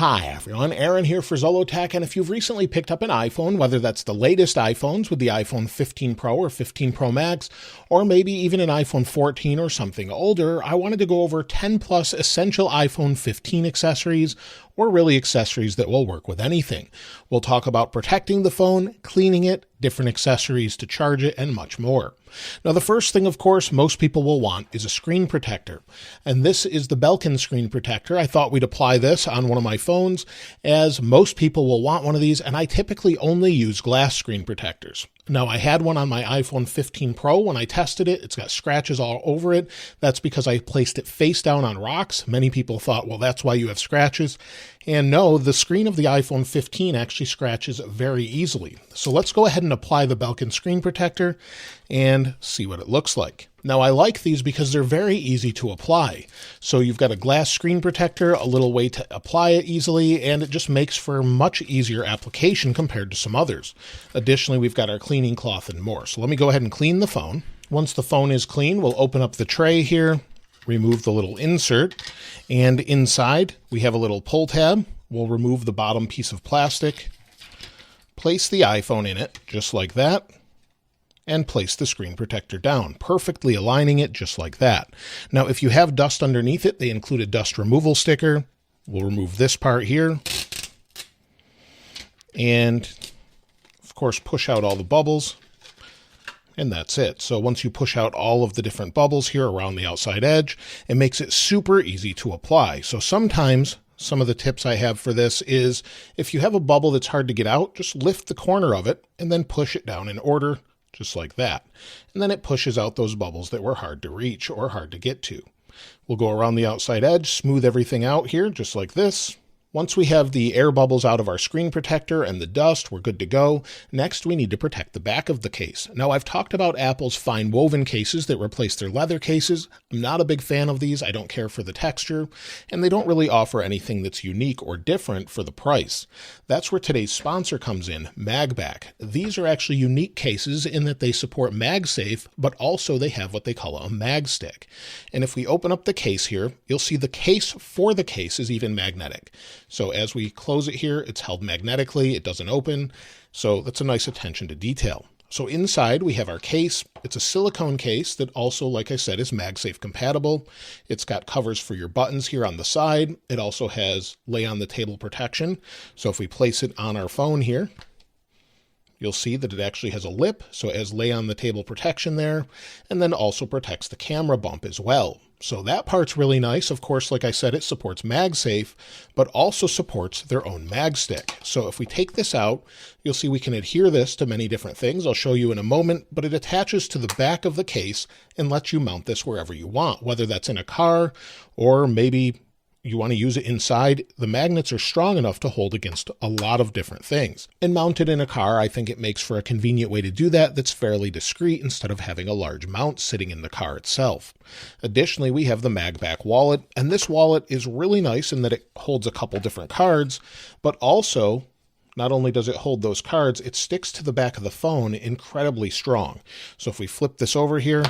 Hi everyone, Aaron here for Zollotech, and if you've recently picked up an iPhone, whether that's the latest iPhones with the iPhone 15 Pro or 15 Pro Max, or maybe even an iPhone 14 or something older, I wanted to go over 10 plus essential iPhone 15 accessories, or really accessories that will work with anything. We'll talk about protecting the phone, cleaning it, different accessories to charge it, and much more. Now, the first thing, of course, most people will want is a screen protector. And this is the Belkin screen protector. I thought we'd apply this on one of my phones, as most people will want one of these, and I typically only use glass screen protectors. Now, I had one on my iPhone 15 Pro when I tested it. It's got scratches all over it. That's because I placed it face down on rocks. Many people thought, well, that's why you have scratches. And no, the screen of the iPhone 15 actually scratches very easily. So let's go ahead and apply the Belkin screen protector and see what it looks like. Now, I like these because they're very easy to apply. So you've got a glass screen protector, a little way to apply it easily, and it just makes for much easier application compared to some others. Additionally, we've got our cleaning cloth and more. So let me go ahead and clean the phone. Once the phone is clean, we'll open up the tray here, remove the little insert, and inside we have a little pull tab. We'll remove the bottom piece of plastic, place the iPhone in it, just like that, and place the screen protector down, perfectly aligning it just like that. Now, if you have dust underneath it, they include a dust removal sticker. We'll remove this part here, and of course, push out all the bubbles. And that's it. So once you push out all of the different bubbles here around the outside edge, it makes it super easy to apply. So sometimes some of the tips I have for this is if you have a bubble that's hard to get out, just lift the corner of it and then push it down in order, just like that. And then it pushes out those bubbles that were hard to reach or hard to get to. We'll go around the outside edge, smooth everything out here, just like this. Once we have the air bubbles out of our screen protector and the dust, we're good to go. Next, we need to protect the back of the case. Now, I've talked about Apple's fine woven cases that replace their leather cases. I'm not a big fan of these. I don't care for the texture, and they don't really offer anything that's unique or different for the price. That's where today's sponsor comes in, MagBack. These are actually unique cases in that they support MagSafe, but also they have what they call a mag stick. And if we open up the case here, you'll see the case for the case is even magnetic. So as we close it here, it's held magnetically, it doesn't open. So that's a nice attention to detail. So inside we have our case. It's a silicone case that also, like I said, is MagSafe compatible. It's got covers for your buttons here on the side. It also has lay on the table protection. So if we place it on our phone here, you'll see that it actually has a lip, so it has lay on the table protection there, and then also protects the camera bump as well. So that part's really nice. Of course, like I said, it supports MagSafe, but also supports their own mag stick. So if we take this out, you'll see we can adhere this to many different things. I'll show you in a moment, but it attaches to the back of the case and lets you mount this wherever you want, whether that's in a car or maybe you want to use it inside. The magnets are strong enough to hold against a lot of different things. And mounted in a car, I think it makes for a convenient way to do that that's fairly discreet instead of having a large mount sitting in the car itself. Additionally, we have the MagBack wallet, and this wallet is really nice in that it holds a couple different cards, but also not only does it hold those cards, it sticks to the back of the phone incredibly strong. So if we flip this over here,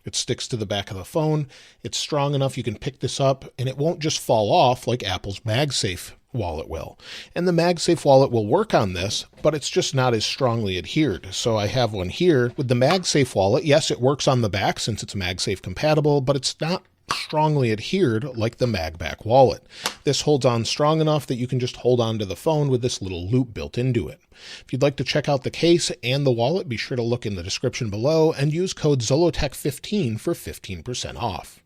it sticks to the back of the phone. It's strong enough you can pick this up and it won't just fall off like Apple's MagSafe wallet will. And the MagSafe wallet will work on this, but it's just not as strongly adhered. So I have one here with the MagSafe wallet. Yes, it works on the back since it's MagSafe compatible, but it's not strongly adhered like the MagBack wallet. This holds on strong enough that you can just hold on to the phone with this little loop built into it. If you'd like to check out the case and the wallet, be sure to look in the description below and use code ZOLOTECH15 for 15% off.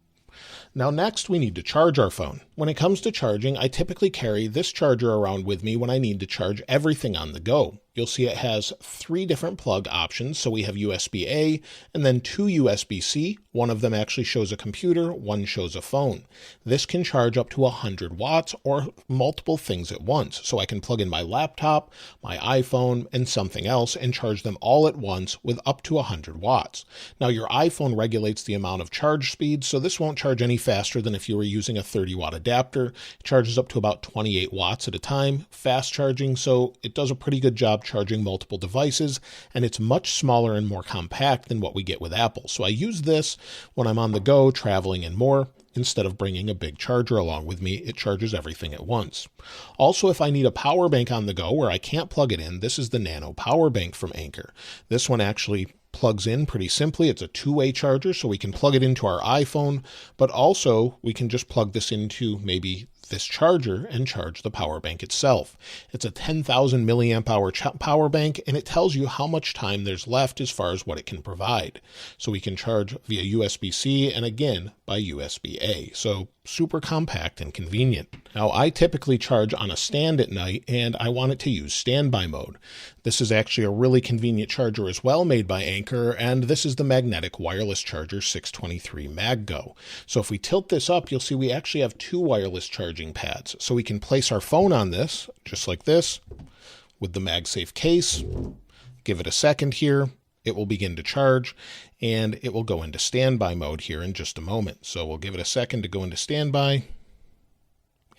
Now next, we need to charge our phone. When it comes to charging, I typically carry this charger around with me when I need to charge everything on the go. You'll see it has 3 different plug options. So we have USB-A and then 2 USB-C. One of them actually shows a computer, one shows a phone. This can charge up to 100 watts or multiple things at once. So I can plug in my laptop, my iPhone, and something else and charge them all at once with up to 100 watts. Now your iPhone regulates the amount of charge speed, so this won't charge any faster than if you were using a 30-watt adapter. It charges up to about 28 watts at a time, fast charging, so it does a pretty good job charging multiple devices, and it's much smaller and more compact than what we get with Apple. So I use this when I'm on the go, traveling, and more. instead of bringing a big charger along with me. It charges everything at once. Also, if I need a power bank on the go where I can't plug it in, this is the Nano Power Bank from Anker. This one actually plugs in pretty simply. It's a two-way charger, so we can plug it into our iPhone, but also we can just plug this into maybe this charger and charge the power bank itself. It's a 10,000 milliamp hour power bank, and it tells you how much time there's left as far as what it can provide. So we can charge via USB-C and again by USB-A. So super compact and convenient. Now, I typically charge on a stand at night, and I want it to use standby mode. This is actually a really convenient charger as well, made by Anker, and this is the magnetic wireless charger 623 MagGo. So if we tilt this up, you'll see we actually have two wireless charging pads. So we can place our phone on this, just like this, with the MagSafe case. Give it a second here. It will begin to charge, and it will go into standby mode here in just a moment. So we'll give it a second to go into standby,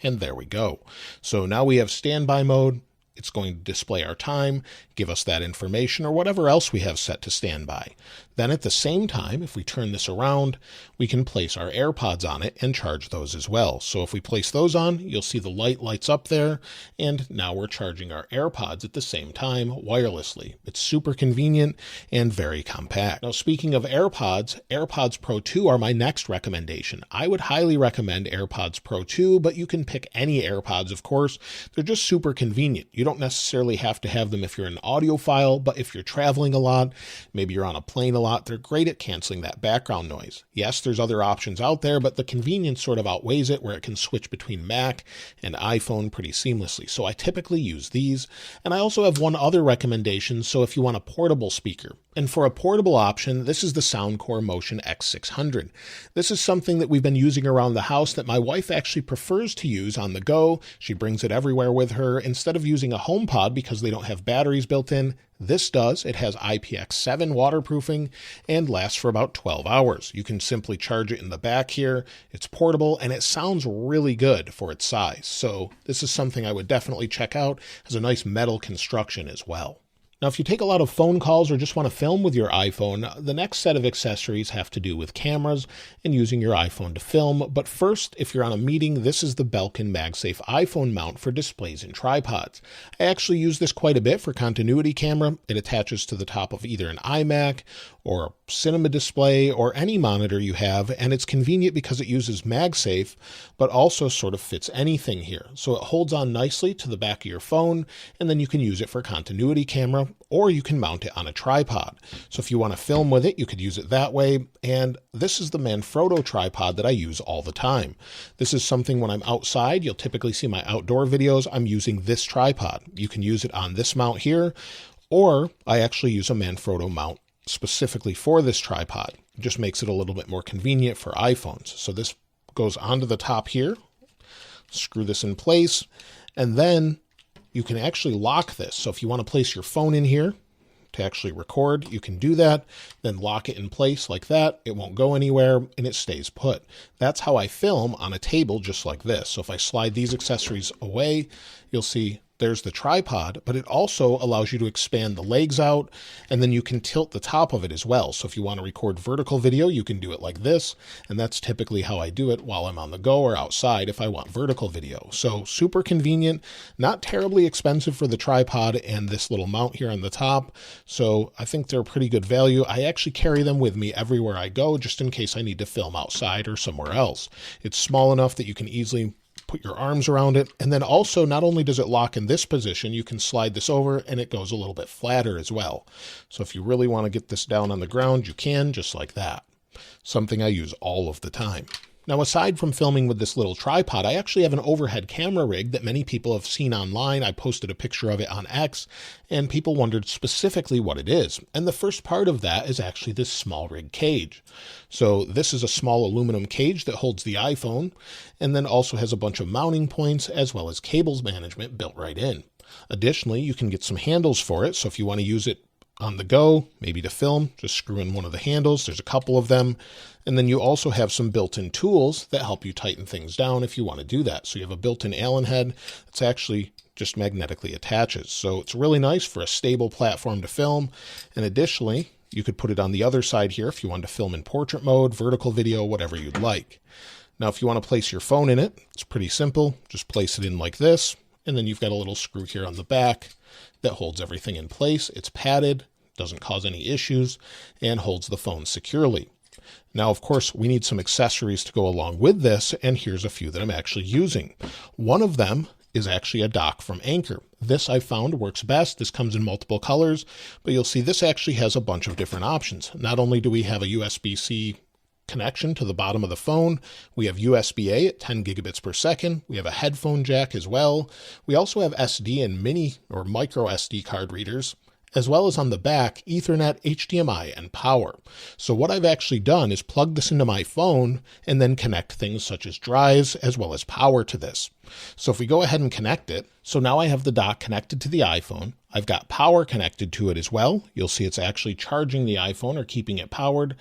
and there we go. So now we have standby mode. It's going to display our time, give us that information, or whatever else we have set to standby. Then at the same time, if we turn this around, we can place our AirPods on it and charge those as well. So if we place those on, you'll see the light lights up there, and now we're charging our AirPods at the same time wirelessly. It's super convenient and very compact. Now, speaking of AirPods, AirPods Pro 2 are my next recommendation. I would highly recommend AirPods Pro 2, but you can pick any AirPods, of course. They're just super convenient. You don't necessarily have to have them if you're an audiophile, but if you're traveling a lot, maybe you're on a plane a lot, they're great at canceling that background noise. Yes, there's other options out there, but the convenience sort of outweighs it, where it can switch between Mac and iPhone pretty seamlessly. So I typically use these. And I also have one other recommendation. So if you want a portable speaker, and for a portable option, this is the Soundcore Motion X600. This is something that we've been using around the house that my wife actually prefers to use on the go. She brings it everywhere with her. Instead of using a HomePod because they don't have batteries built in, this does. It has IPX7 waterproofing and lasts for about 12 hours. You can simply charge it in the back here. It's portable and it sounds really good for its size. So this is something I would definitely check out. It has a nice metal construction as well. Now, if you take a lot of phone calls or just want to film with your iPhone, the next set of accessories have to do with cameras and using your iPhone to film. But first, if you're on a meeting, this is the Belkin MagSafe iPhone mount for displays and tripods. I actually use this quite a bit for continuity camera. It attaches to the top of either an iMac or a cinema display or any monitor you have, and it's convenient because it uses MagSafe, but also sort of fits anything here. So it holds on nicely to the back of your phone, and then you can use it for continuity camera, or you can mount it on a tripod. So if you want to film with it, you could use it that way. And this is the Manfrotto tripod that I use all the time. This is something when I'm outside, you'll typically see my outdoor videos, I'm using this tripod. You can use it on this mount here, or I actually use a Manfrotto mount specifically for this tripod. It just makes it a little bit more convenient for iPhones. So this goes onto the top here, screw this in place, and then you can actually lock this. So if you want to place your phone in here to actually record, you can do that, then lock it in place like that. It won't go anywhere and it stays put. That's how I film on a table just like this. So if I slide these accessories away, you'll see there's the tripod, but it also allows you to expand the legs out, and then you can tilt the top of it as well. So if you want to record vertical video, you can do it like this, and that's typically how I do it while I'm on the go or outside if I want vertical video. So super convenient, not terribly expensive for the tripod and this little mount here on the top. So I think they're pretty good value. I actually carry them with me everywhere I go, just in case I need to film outside or somewhere else. It's small enough that you can easily put your arms around it. And then also, not only does it lock in this position, you can slide this over and it goes a little bit flatter as well. So if you really want to get this down on the ground, you can, just like that. Something I use all of the time. Now, aside from filming with this little tripod, I actually have an overhead camera rig that many people have seen online. I posted a picture of it on X, and people wondered specifically what it is. And the first part of that is actually this small rig cage. So this is a small aluminum cage that holds the iPhone, and then also has a bunch of mounting points as well as cables management built right in. Additionally, you can get some handles for it. So if you want to use it on the go, maybe to film, just screw in one of the handles. There's a couple of them. And then you also have some built-in tools that help you tighten things down if you want to do that. So you have a built-in Allen head that's actually just magnetically attaches. So it's really nice for a stable platform to film. And additionally, you could put it on the other side here if you wanted to film in portrait mode, vertical video, whatever you'd like. Now, if you want to place your phone in it, it's pretty simple. Just place it in like this, and then you've got a little screw here on the back that holds everything in place. It's padded, doesn't cause any issues, and holds the phone securely. Now, of course, we need some accessories to go along with this, and here's a few that I'm actually using. One of them is actually a dock from Anker. This I found works best. This comes in multiple colors, but you'll see this actually has a bunch of different options. Not only do we have a USB-C connection to the bottom of the phone, we have USB-A at 10 gigabits per second. We have a headphone jack as well. We also have SD and mini or micro SD card readers, as well as on the back, Ethernet, HDMI, and power. So what I've actually done is plug this into my phone and then connect things such as drives as well as power to this. So if we go ahead and connect it, so now I have the dock connected to the iPhone. I've got power connected to it as well. You'll see it's actually charging the iPhone or keeping it powered.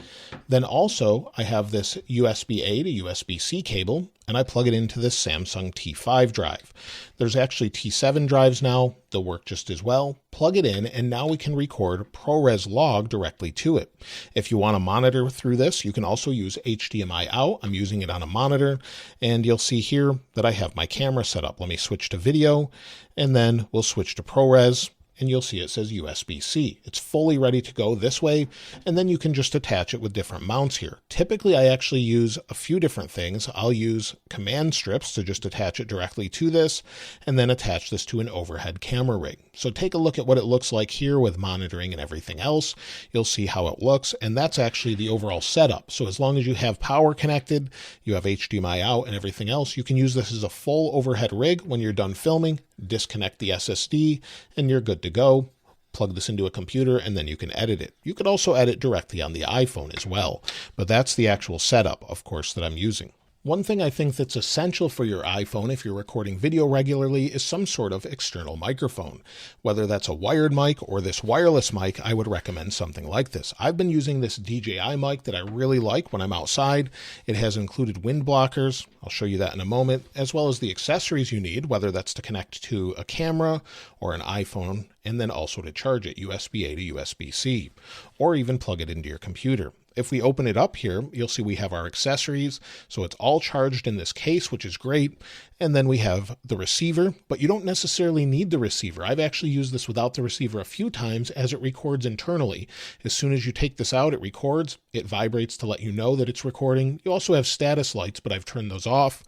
Then also I have this USB-A to USB-C cable, and I plug it into this Samsung T5 drive. There's actually T7 drives now. They'll work just as well. Plug it in, and now we can record ProRes log directly to it. If you want to monitor through this, you can also use HDMI out. I'm using it on a monitor, and you'll see here that I have my camera set up. Let me switch to video, and then we'll switch to ProRes. And you'll see it says USB-C. It's fully ready to go this way, and then you can just attach it with different mounts here. Typically, I actually use a few different things. I'll use command strips to just attach it directly to this, and then attach this to an overhead camera rig. So take a look at what it looks like here with monitoring and everything else. You'll see how it looks, and that's actually the overall setup. So as long as you have power connected, you have HDMI out and everything else, you can use this as a full overhead rig when you're done filming. Disconnect the SSD, and you're good to go. Plug this into a computer, and then you can edit it. You could also edit directly on the iPhone as well, but that's the actual setup, of course, that I'm using. One thing I think that's essential for your iPhone if you're recording video regularly is some sort of external microphone. Whether that's a wired mic or this wireless mic, I would recommend something like this. I've been using this DJI mic that I really like when I'm outside. It has included wind blockers. I'll show you that in a moment, as well as the accessories you need, whether that's to connect to a camera or an iPhone, and then also to charge it, USB-A to USB-C, or even plug it into your computer. If we open it up here, you'll see we have our accessories. So it's all charged in this case, which is great. And then we have the receiver, but you don't necessarily need the receiver. I've actually used this without the receiver a few times as it records internally. As soon as you take this out, it records. It vibrates to let you know that it's recording. You also have status lights, but I've turned those off.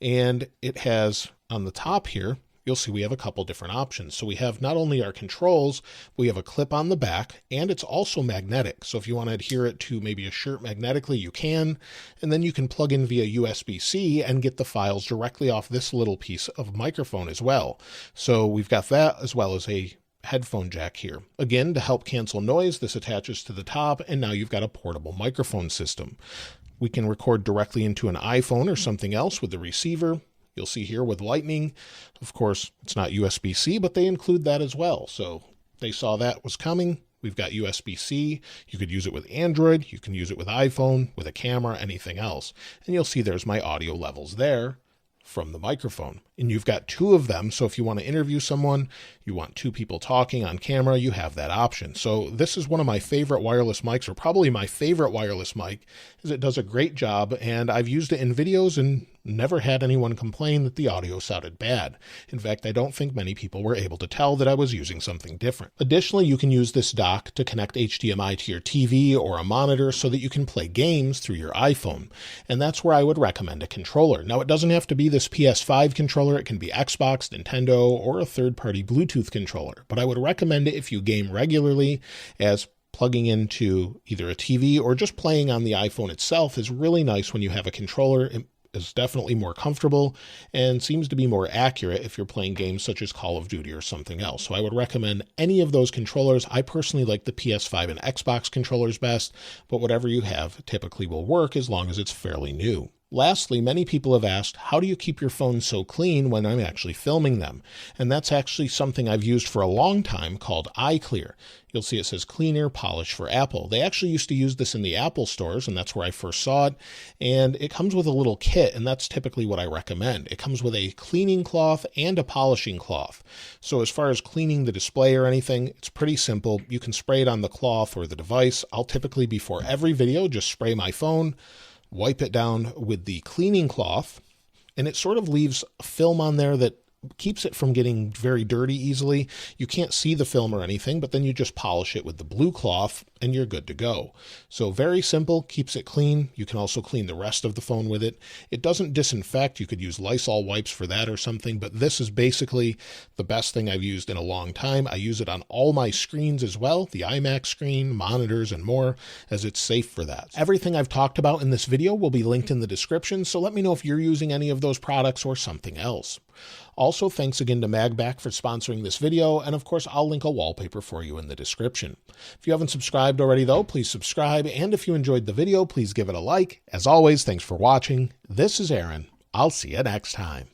And it has on the top here, you'll see we have a couple different options. So we have not only our controls, but we have a clip on the back, and it's also magnetic. So if you want to adhere it to maybe a shirt magnetically, you can. And then you can plug in via USB-C and get the files directly off this little piece of microphone as well. So we've got that as well as a headphone jack here. Again, to help cancel noise, this attaches to the top, and now you've got a portable microphone system. We can record directly into an iPhone or something else with the receiver. You'll see here with Lightning, of course, it's not USB-C, but they include that as well. So they saw that was coming. We've got USB-C. You could use it with Android. You can use it with iPhone, with a camera, anything else. And you'll see there's my audio levels there from the microphone. And you've got two of them. So if you want to interview someone, you want two people talking on camera, you have that option. So this is one of my favorite wireless mics, or probably my favorite wireless mic, is it does a great job. And I've used it in videos and never had anyone complain that the audio sounded bad. In fact, I don't think many people were able to tell that I was using something different. Additionally, you can use this dock to connect HDMI to your TV or a monitor so that you can play games through your iPhone. And that's where I would recommend a controller. Now, it doesn't have to be this PS5 controller. It can be Xbox, Nintendo, or a third-party Bluetooth controller. But I would recommend it if you game regularly, as plugging into either a TV or just playing on the iPhone itself is really nice when you have a controller. It is definitely more comfortable and seems to be more accurate if you're playing games such as Call of Duty or something else. So I would recommend any of those controllers. I personally like the PS5 and Xbox controllers best, but whatever you have typically will work as long as it's fairly new. Lastly, many people have asked, how do you keep your phone so clean when I'm actually filming them? And that's actually something I've used for a long time called iClear. You'll see it says Cleaner Polish for Apple. They actually used to use this in the Apple stores, and that's where I first saw it. And it comes with a little kit, and that's typically what I recommend. It comes with a cleaning cloth and a polishing cloth. So as far as cleaning the display or anything, it's pretty simple. You can spray it on the cloth or the device. I'll typically, before every video, just spray my phone, wipe it down with the cleaning cloth, and it sort of leaves a film on there that keeps it from getting very dirty easily. You can't see the film or anything, but then you just polish it with the blue cloth and you're good to go. So very simple, keeps it clean. You can also clean the rest of the phone with it. It doesn't disinfect. You could use Lysol wipes for that or something, but this is basically the best thing I've used in a long time. I use it on all my screens as well, the iMac screen, monitors, and more, as it's safe for that. Everything I've talked about in this video will be linked in the description, so let me know if you're using any of those products or something else. Also, thanks again to MagBack for sponsoring this video, and of course, I'll link a wallpaper for you in the description. If you haven't subscribed already though, please subscribe, and if you enjoyed the video, please give it a like. As always, thanks for watching. This is Aaron. I'll see you next time.